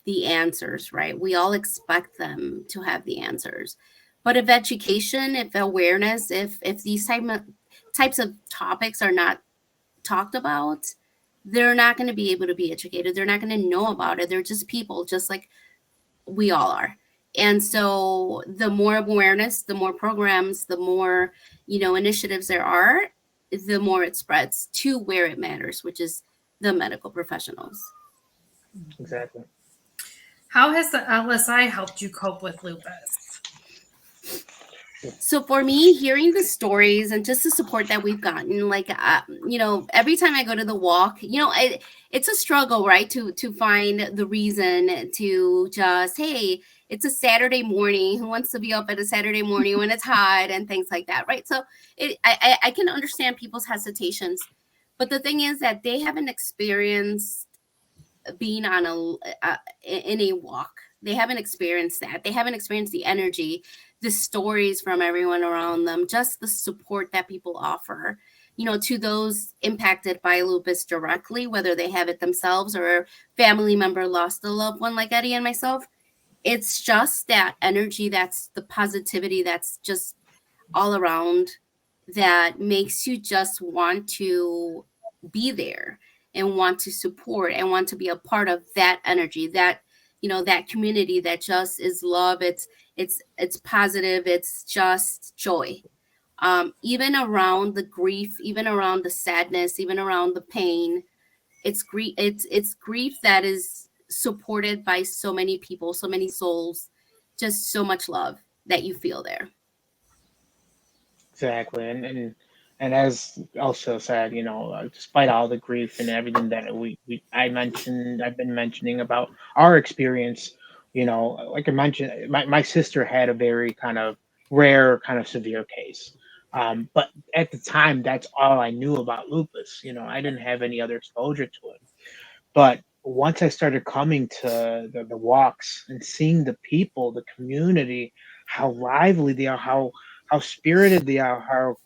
the answers, right? We all expect them to have the answers. But if education, if awareness, if these types of topics are not talked about, they're not going to be able to be educated. They're not going to know about it. They're just people, just like we all are. And so the more awareness, the more programs, the more, initiatives there are, the more it spreads to where it matters, which is the medical professionals. Exactly. How has the LSI helped you cope with lupus? So for me, hearing the stories and just the support that we've gotten, like, every time I go to the walk, it's a struggle, right? To find the reason to just, hey, it's a Saturday morning. Who wants to be up at a Saturday morning when it's hot and things like that, right? So I can understand people's hesitations, but the thing is that they haven't experienced being on in a walk. They haven't experienced that. They haven't experienced the energy, the stories from everyone around them, just the support that people offer, to those impacted by lupus directly, whether they have it themselves or a family member lost a loved one like Eddie and myself. It's just that energy, that's the positivity, that's just all around, that makes you just want to be there and want to support and want to be a part of that energy, that, that community that just is love. It's positive. It's just joy. Even around the grief, even around the sadness, even around the pain, it's grief. It's grief that is supported by so many people, so many souls, just so much love that you feel there. Exactly. And as Elsa said, despite all the grief and everything that I've been mentioning about our experience, like I mentioned, my sister had a very kind of rare, kind of severe case. But at the time, that's all I knew about lupus. I didn't have any other exposure to it. But once I started coming to the walks and seeing the people, the community, how lively they are, how spirited they are, how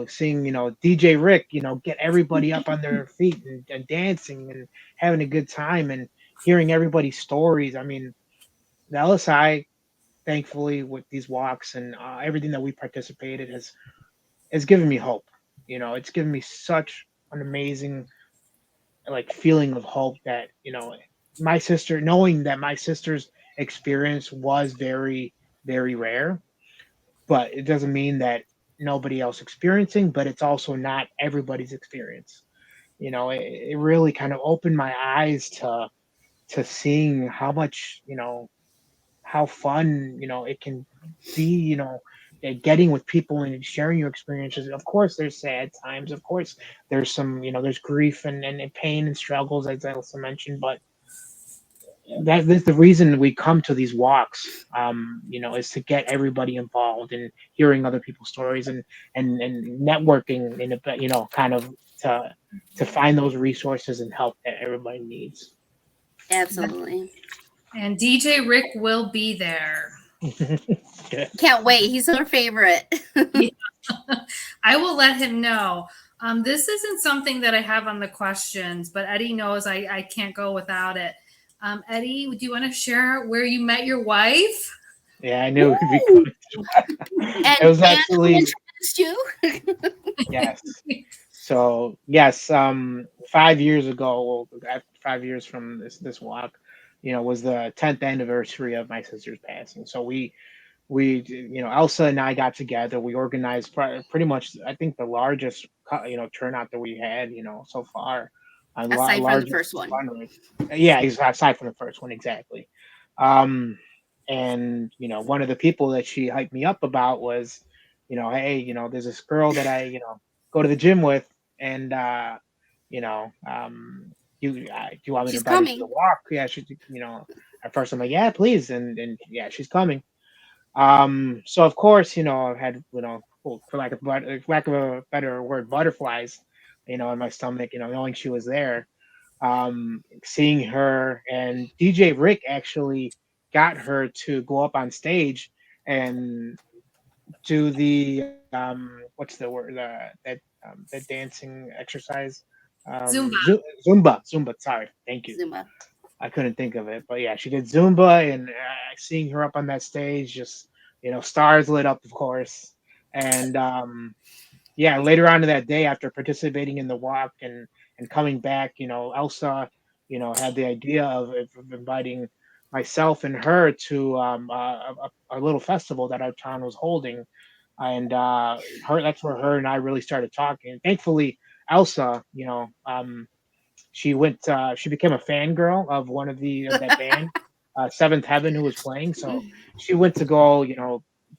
seeing DJ Rick, get everybody up on their feet and dancing and having a good time and hearing everybody's stories. I mean, the LSI, thankfully, with these walks and everything that we participated has given me hope. It's given me such an amazing like feeling of hope that my sister, knowing that my sister's experience was very very rare, but it doesn't mean that nobody else experiencing, but it's also not everybody's experience. It really kind of opened my eyes to seeing how much how fun it can be, getting with people and sharing your experiences. Of course there's sad times, of course there's some there's grief and pain and struggles, as I also mentioned, but that's the reason we come to these walks, is to get everybody involved and hearing other people's stories and networking in a kind of to find those resources and help that everybody needs. Absolutely. And DJ Rick will be there. Good. Can't wait. He's our favorite. I will let him know. This isn't something that I have on the questions, but Eddie knows I can't go without it. Eddie, do you want to share where you met your wife? Yeah, I knew it'd be coming. And It was who actually, introduced you? yes. So yes, 5 years ago, well, after 5 years from this walk, was the 10th anniversary of my sister's passing. So we Elsa and I got together. We organized pretty much, I think, the largest turnout that we had so far, Aside from the largest first one. fundraiser. Yeah, aside from the first one, exactly. Um, and one of the people that she hyped me up about was, hey, there's this girl that I go to the gym with, and do you want me to She's invite her to the coming. walk? Yeah, at first I'm like, yeah, please, and yeah, she's coming. So of course, I had, well, for lack of a better word, butterflies. in my stomach, knowing she was there. Seeing her, and DJ Rick actually got her to go up on stage and do the what's the word, that dancing exercise, Zumba. Zumba. Sorry, thank you. Zumba. I couldn't think of it, but yeah, she did Zumba, and seeing her up on that stage, just stars lit up, of course. And yeah, later on in that day, after participating in the walk and coming back, Elsa, had the idea of inviting myself and her to a little festival that our town was holding, and her that's where her and I really started talking. Thankfully, Elsa, she became a fangirl of one of that band, Seventh Heaven, who was playing. So she went to go,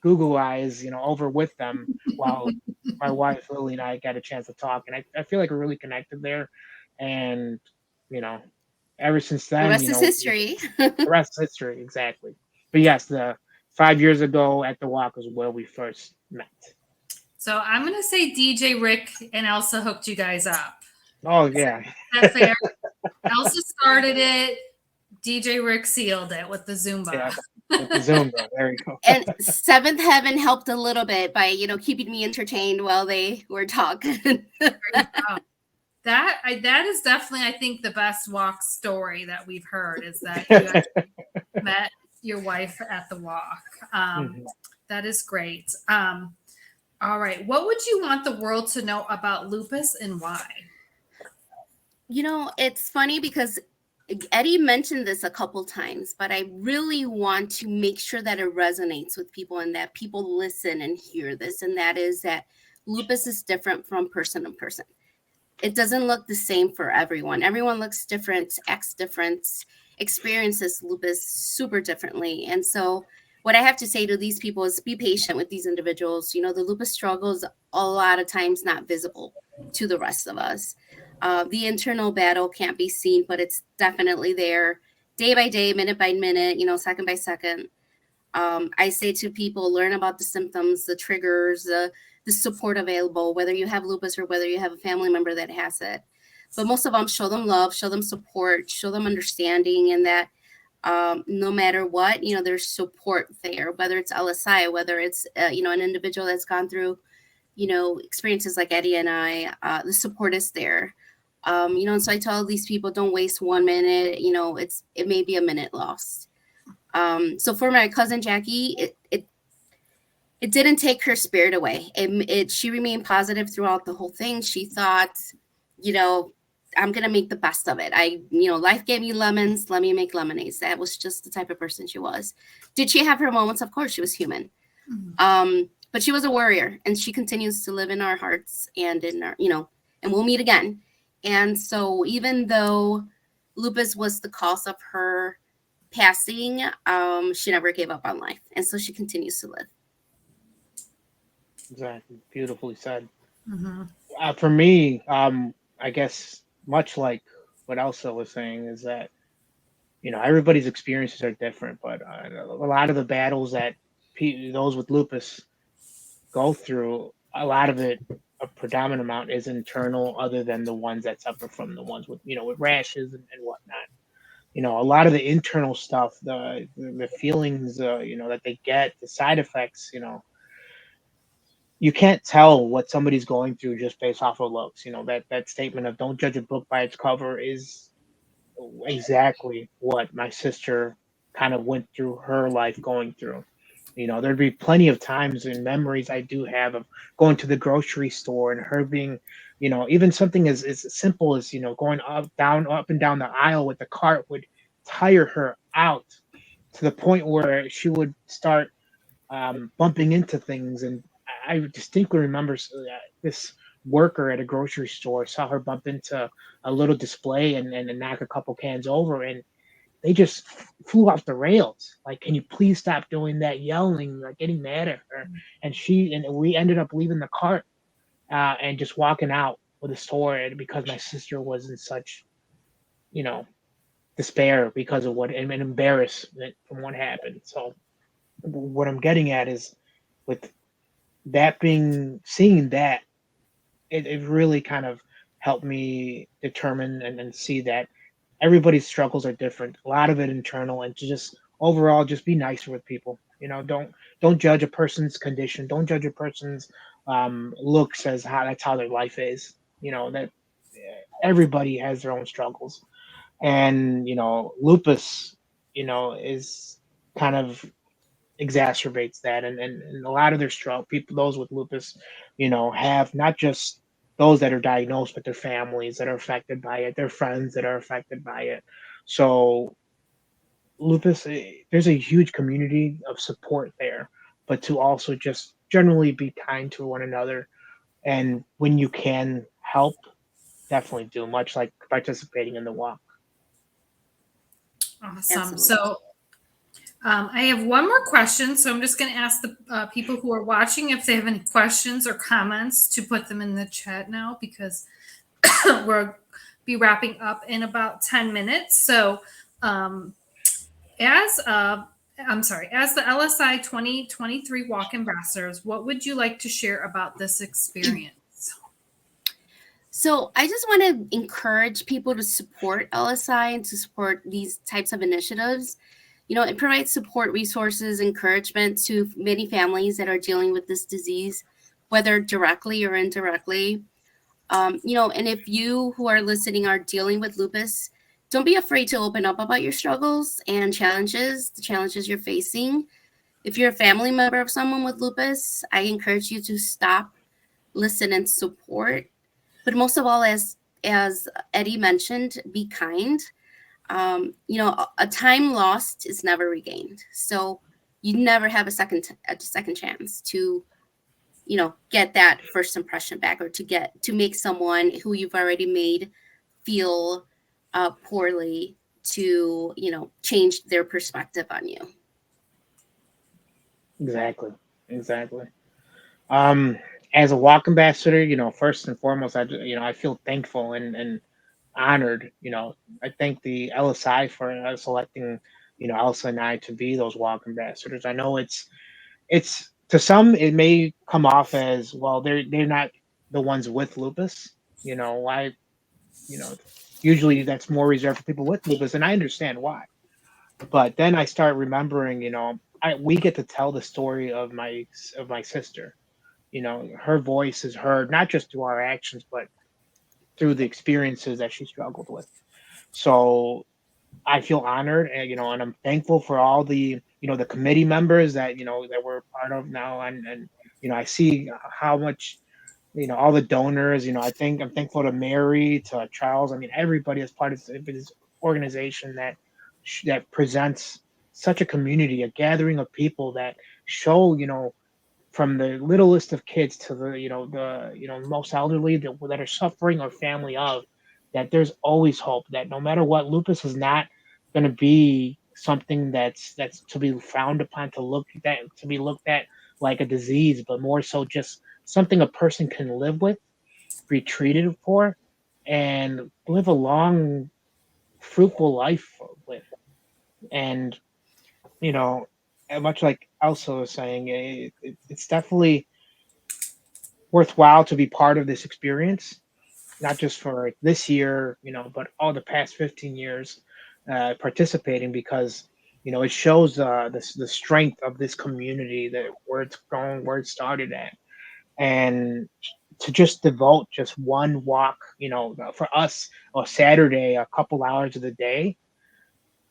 Google eyes, over with them, while my wife Lily and I got a chance to talk, and I feel like we're really connected there, and you know, ever since The then, rest is history. the rest is history, exactly. But yes, the 5 years ago at the walk was where we first met. So I'm gonna say DJ Rick and Elsa hooked you guys up. Oh yeah, Is that fair? Elsa started it. DJ Rick sealed it with the Zumba. yeah, with the Zumba. There you go. And Seventh Heaven helped a little bit by keeping me entertained while they were talking. That is definitely, I think, the best walk story that we've heard, is that you actually met your wife at the walk. That is great. All right. What would you want the world to know about lupus and why? It's funny because Eddie mentioned this a couple times, but I really want to make sure that it resonates with people and that people listen and hear this. And that is that lupus is different from person to person. It doesn't look the same for everyone. Everyone looks different, acts different, experiences lupus super differently. And so what I have to say to these people is be patient with these individuals. The lupus struggle is a lot of times not visible to the rest of us. The internal battle can't be seen, but it's definitely there day by day, minute by minute, second by second. I say to people, learn about the symptoms, the triggers, the support available, whether you have lupus or whether you have a family member that has it. But most of them, show them love, show them support, show them understanding, and that no matter what, there's support there, whether it's LSI, whether it's, an individual that's gone through, experiences like Eddie and I, the support is there. And so I tell these people, don't waste 1 minute, it may be a minute lost. So for my cousin Jackie, it didn't take her spirit away. She remained positive throughout the whole thing. She thought, I'm going to make the best of it. Life gave me lemons. Let me make lemonades. That was just the type of person she was. Did she have her moments? Of course, she was human. But she was a warrior, and she continues to live in our hearts and in our, and we'll meet again. And so even though lupus was the cause of her passing, she never gave up on life. And so she continues to live. Exactly. Beautifully said. For me, I guess much like what Elsa was saying, is that everybody's experiences are different, but a lot of the battles that those with lupus go through, a lot of it, a predominant amount, is internal, other than the ones that suffer from the ones with with rashes and whatnot. A lot of the internal stuff, the feelings, that they get, the side effects, you can't tell what somebody's going through just based off of looks. That statement of don't judge a book by its cover is exactly what my sister kind of went through her life going through. There'd be plenty of times and memories I do have of going to the grocery store and her being, even something as simple as, going up and down the aisle with the cart would tire her out, to the point where she would start bumping into things. And I distinctly remember this worker at a grocery store saw her bump into a little display and knock a couple cans over, and they just flew off the rails. Like, can you please stop doing that? Yelling, like getting mad at her. And we ended up leaving the cart and just walking out with the store, because my sister was in such, despair because of and embarrassment from what happened. So what I'm getting at is, with that seeing that, it really kind of helped me determine and see that everybody's struggles are different. A lot of it internal, and to just overall just be nicer with people. Don't judge a person's condition. Don't judge a person's looks as how that's how their life is. That everybody has their own struggles, and lupus, is kind of exacerbates that, and a lot of their struggle people, those with lupus, have not just those that are diagnosed, but their families that are affected by it, their friends that are affected by it. So lupus, there's a huge community of support there, but to also just generally be kind to one another, and when you can help, definitely do, much like participating in the walk. Awesome. Absolutely. So I have one more question. So I'm just going to ask the people who are watching if they have any questions or comments to put them in the chat now, because we'll be wrapping up in about 10 minutes. So as as the LSI 2023 Walk Ambassadors, what would you like to share about this experience? So I just want to encourage people to support LSI and to support these types of initiatives. It provides support, resources, encouragement to many families that are dealing with this disease, whether directly or indirectly. And if you who are listening are dealing with lupus, don't be afraid to open up about your struggles and the challenges you're facing. If you're a family member of someone with lupus, I encourage you to stop, listen, and support. But most of all, as Eddie mentioned, be kind. A time lost is never regained. So you never have a second chance to get that first impression back, or to make someone who you've already made feel poorly, to change their perspective on you. Exactly. um as a walk ambassador, first and foremost, I feel thankful and honored. I thank the LSI for selecting Elsa and I to be those walk ambassadors. I know it's to some it may come off as, well, they're not the ones with lupus. I you know Usually that's more reserved for people with lupus, and I understand why. But then I start remembering, we get to tell the story of my sister. Her voice is heard not just through our actions, but through the experiences that she struggled with. So I feel honored, and I'm thankful for all the committee members that we're part of now, and I see how much, all the donors. I'm thankful to Mary, to Charles. I mean, everybody is part of this organization that presents such a community, a gathering of people that show, from the littlest of kids to the most elderly that are suffering, or family of, that there's always hope, that no matter what, lupus is not going to be something that's to be frowned upon, to be looked at like a disease, but more so just something a person can live with, be treated for, and live a long, fruitful life with. And you know much like Elsa was saying, it's definitely worthwhile to be part of this experience, not just for this year, but all the past 15 years participating, because it shows the strength of this community, that where it's going, where it started at. And to just devote just one walk, for us, a Saturday, a couple hours of the day,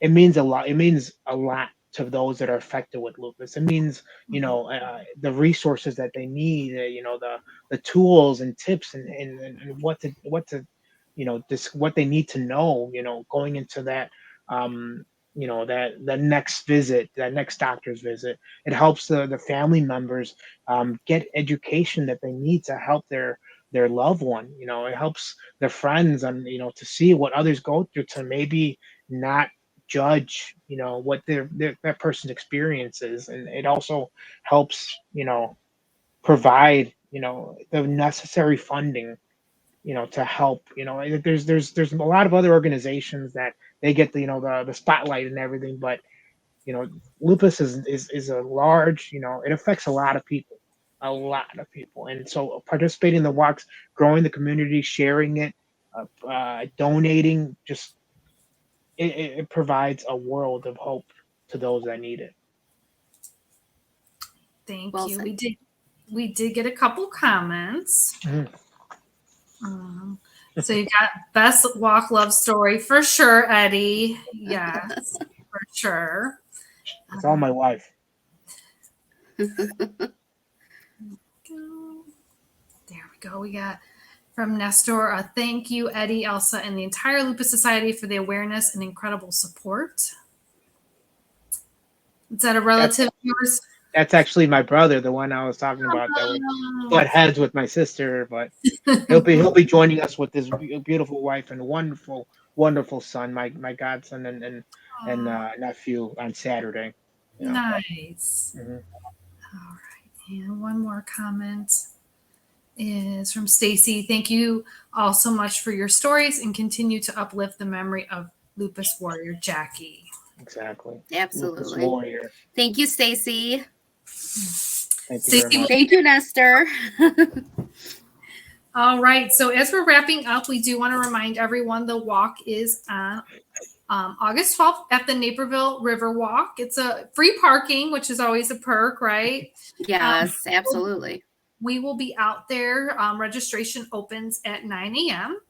it means a lot. It means a lot to those that are affected with lupus. It means, the resources that they need, the tools and tips, and what they need to know, going into that, that next visit, that next doctor's visit. It helps the family members get education that they need to help their loved one. It helps their friends, and to see what others go through, to maybe not judge what that person's experience is. And it also helps provide the necessary funding to help. There's a lot of other organizations that they get the spotlight and everything, but lupus is a large, it affects a lot of people. a lot of people. And so participating in the walks, growing the community, sharing it, donating, just it provides a world of hope to those that need it. Thank Well you. said. We did get a couple comments. Mhm. So you got best walk love story for sure, Eddie. Yes, for sure. It's all my wife. There we go. We got from Nestor, thank you, Eddie, Elsa, and the entire Lupus Society for the awareness and incredible support. Is that a relative of yours? That's actually my brother, the one I was talking about that would butt heads with my sister, but he'll be joining us with his beautiful wife and wonderful, wonderful son, my godson and nephew on Saturday. You know. Nice. Mhm. All right. And one more comment is from Stacy. Thank you all so much for your stories and continue to uplift the memory of Lupus Warrior Jackie. Exactly. Absolutely. Lupus warrior. Thank you, Stacy. Thank you very much. Thank you, Nestor. All right. So as we're wrapping up, we do want to remind everyone the walk is on August 12th at the Naperville River Walk. It's a free parking, which is always a perk, right? Yes, absolutely. We will be out there. Registration opens at 9 a.m.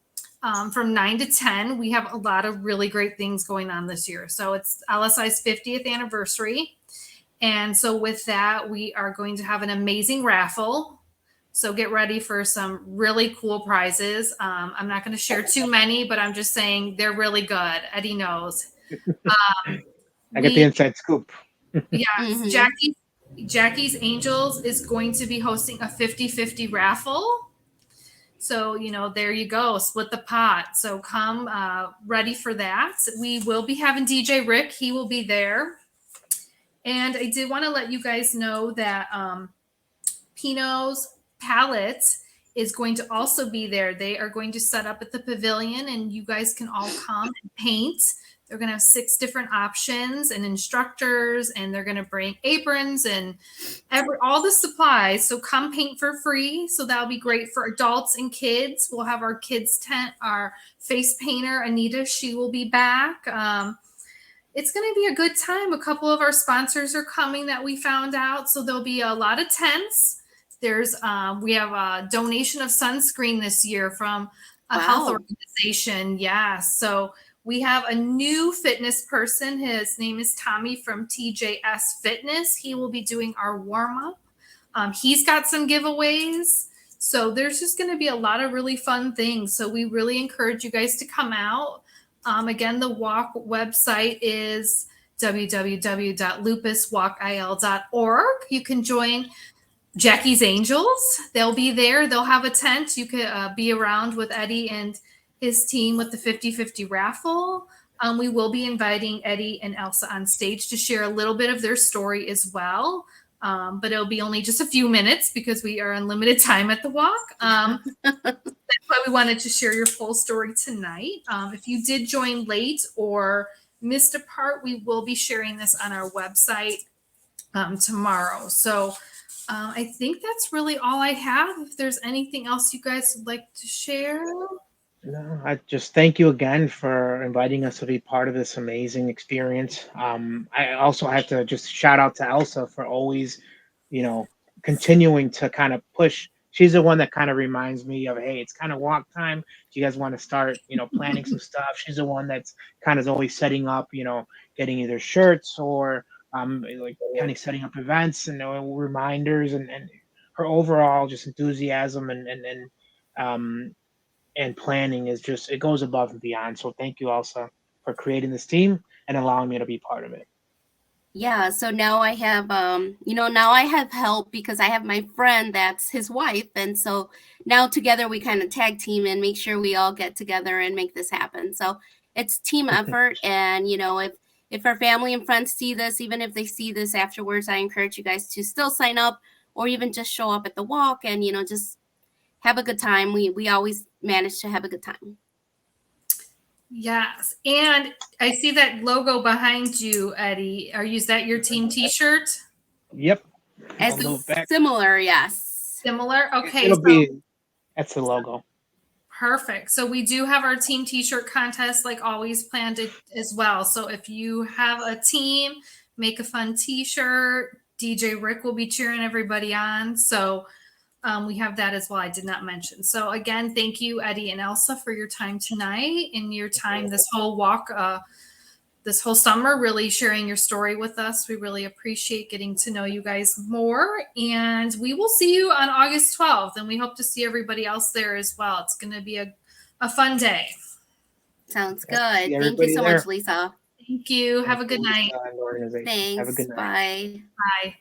From 9 to 10. We have a lot of really great things going on this year. So it's LSI's 50th anniversary. And so with that, we are going to have an amazing raffle. So get ready for some really cool prizes. I'm not going to share too many, but I'm just saying they're really good. Eddie knows. I get the inside scoop. Yes, Mhm. Jackie's Angels is going to be hosting a 50-50 raffle. So, there you go. Split the pot. So come ready for that. We will be having DJ Rick. He will be there. And I did want to let you guys know that Pino's Palette is going to also be there. They are going to set up at the pavilion and you guys can all come and paint. They're going to have 6 different options and instructors, and they're going to bring aprons and all the supplies. So come paint for free. So that'll be great for adults and kids. We'll have our kids tent, our face painter, Anita, she will be back. It's going to be a good time. A couple of our sponsors are coming that we found out. So there'll be a lot of tents. We have a donation of sunscreen this year from a health organization. Yeah. So we have a new fitness person. His name is Tommy from TJS Fitness. He will be doing our warm up. He's got some giveaways. So there's just going to be a lot of really fun things. So we really encourage you guys to come out. Again, the walk website is www.lupuswalkil.org. You can join Jackie's Angels. They'll be there. They'll have a tent. You could be around with Eddie and his team with the 50-50 raffle. We will be inviting Eddie and Elsa on stage to share a little bit of their story as well. But it'll be only just a few minutes because we are on limited time at the walk. That's why we wanted to share your full story tonight. If you did join late or missed a part, we will be sharing this on our website tomorrow. So I think that's really all I have. If there's anything else you guys would like to share. No, I just thank you again for inviting us to be part of this amazing experience. I also have to just shout out to Elsa for always, continuing to kind of push. She's the one that kind of reminds me of, hey, it's kind of walk time. Do you guys want to start, planning some stuff? She's the one that's kind of always setting up, getting either shirts or like kind of setting up events and reminders and her overall just enthusiasm and planning is just, it goes above and beyond. So thank you, Elsa, for creating this team and allowing me to be part of it. Yeah, so now I have now I have help because I have my friend that's his wife, and so now together we kind of tag team and make sure we all get together and make this happen. So it's team effort, and if our family and friends see this, even if they see this afterwards, I encourage you guys to still sign up or even just show up at the walk and just have a good time. We always manage to have a good time. Yes. And I see that logo behind you, Eddie. Is that your team t-shirt? Yep. As A little back. similar, yes. Similar. Okay. It'll be, that's the logo. Perfect. So we do have our team t-shirt contest like always planned it as well. So if you have a team, make a fun t-shirt. DJ Rick will be cheering everybody on. So we have that as well. I did not mention. So again, thank you, Eddie and Elsa, for your time tonight and your time this whole walk, this whole summer, really sharing your story with us. We really appreciate getting to know you guys more. And we will see you on August 12th. And we hope to see everybody else there as well. It's going to be a fun day. Sounds good. See Thank you everybody so there. much, Lisa. Thank you. Have a good night. And the organization. Thanks. Have a good night. Bye. Bye.